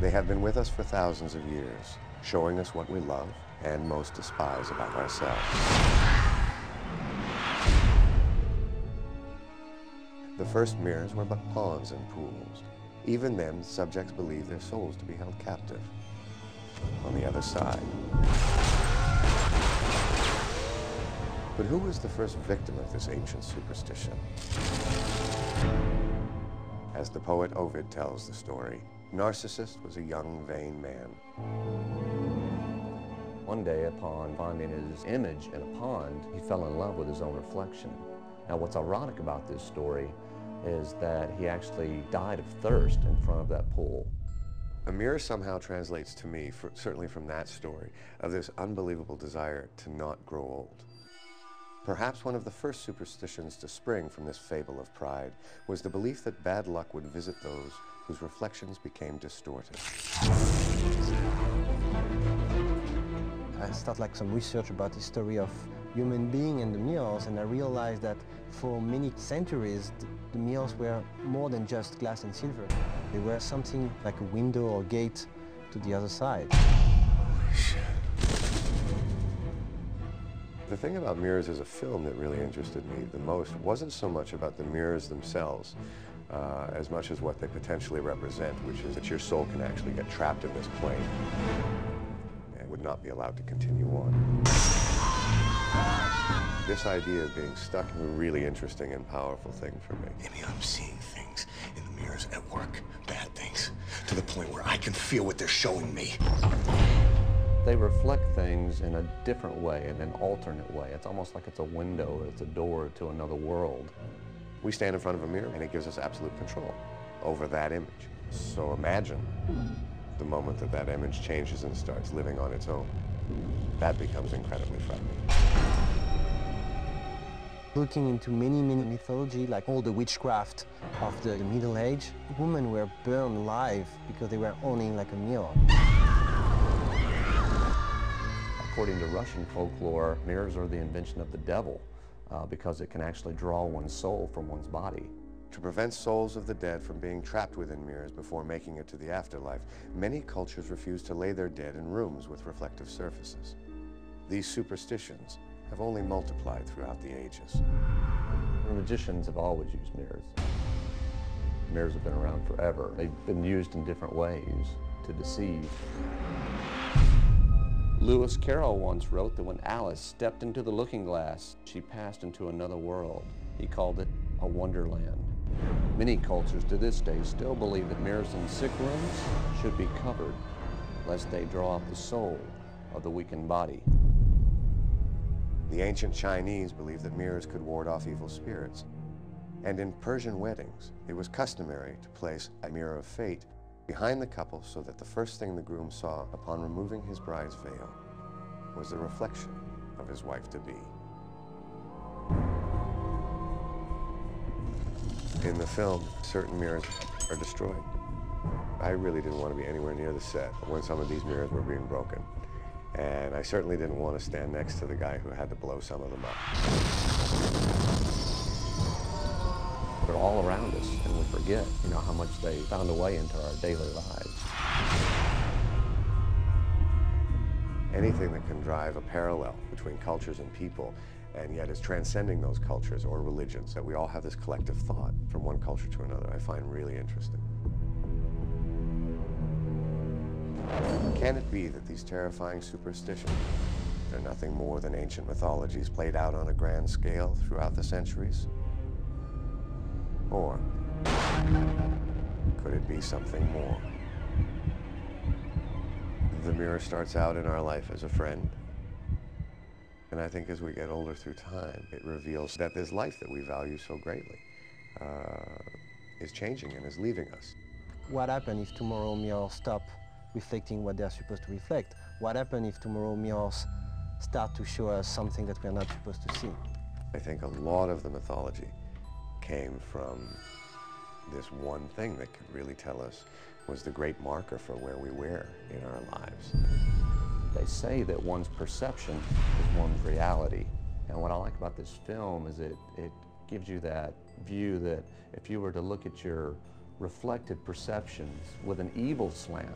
They have been with us for thousands of years, showing us what we love and most despise about ourselves. The first mirrors were but ponds and pools. Even then, subjects believed their souls to be held captive on the other side. But who was the first victim of this ancient superstition? As the poet Ovid tells the story, Narcissus was a young, vain man. One day, upon finding his image in a pond, he fell in love with his own reflection. Now, what's ironic about this story is that he actually died of thirst in front of that pool. A mirror somehow translates to me, certainly from that story, of this unbelievable desire to not grow old. Perhaps one of the first superstitions to spring from this fable of pride was the belief that bad luck would visit those whose reflections became distorted. I started like some research about the history of human being and the mirrors, and I realized that for many centuries the mirrors were more than just glass and silver. They were something like a window or gate to the other side. Holy shit. The thing about mirrors as a film that really interested me the most wasn't so much about the mirrors themselves as much as what they potentially represent, which is that your soul can actually get trapped in this plane and would not be allowed to continue on. This idea of being stuck is a really interesting and powerful thing for me. Maybe I'm seeing things in the mirrors at work, bad things, to the point where I can feel what they're showing me. They reflect things in a different way, in an alternate way. It's almost like it's a window, it's a door to another world. We stand in front of a mirror and it gives us absolute control over that image. So imagine the moment that that image changes and starts living on its own. That becomes incredibly frightening. Looking into many mythology, like all the witchcraft of the Middle Age, women were burned alive because they were owning like a mirror. According to Russian folklore, mirrors are the invention of the devil because it can actually draw one's soul from one's body. To prevent souls of the dead from being trapped within mirrors before making it to the afterlife, many cultures refuse to lay their dead in rooms with reflective surfaces. These superstitions have only multiplied throughout the ages. Magicians have always used mirrors. Mirrors have been around forever. They've been used in different ways to deceive. Lewis Carroll once wrote that when Alice stepped into the looking glass, she passed into another world. He called it a wonderland. Many cultures to this day still believe that mirrors in sick rooms should be covered, lest they draw out the soul of the weakened body. The ancient Chinese believed that mirrors could ward off evil spirits. And in Persian weddings, it was customary to place a mirror of fate behind the couple so that the first thing the groom saw upon removing his bride's veil was the reflection of his wife-to-be. In the film, certain mirrors are destroyed. I really didn't want to be anywhere near the set when some of these mirrors were being broken. And I certainly didn't want to stand next to the guy who had to blow some of them up. They're all around us, and we forget, how much they found a way into our daily lives. Anything that can drive a parallel between cultures and people, and yet is transcending those cultures or religions, that we all have this collective thought from one culture to another, I find really interesting. Can it be that these terrifying superstitions are nothing more than ancient mythologies played out on a grand scale throughout the centuries? Or could it be something more? The mirror starts out in our life as a friend. And I think as we get older through time, it reveals that this life that we value so greatly is changing and is leaving us. What happens if tomorrow mirrors stop reflecting what they're supposed to reflect? What happens if tomorrow mirrors start to show us something that we're not supposed to see? I think a lot of the mythology came from this one thing that could really tell us was the great marker for where we were in our lives. They say that one's perception is one's reality. And what I like about this film is it gives you that view that if you were to look at your reflected perceptions with an evil slant.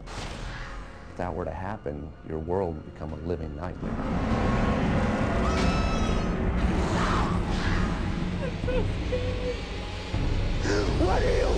If that were to happen, your world would become a living nightmare. What do you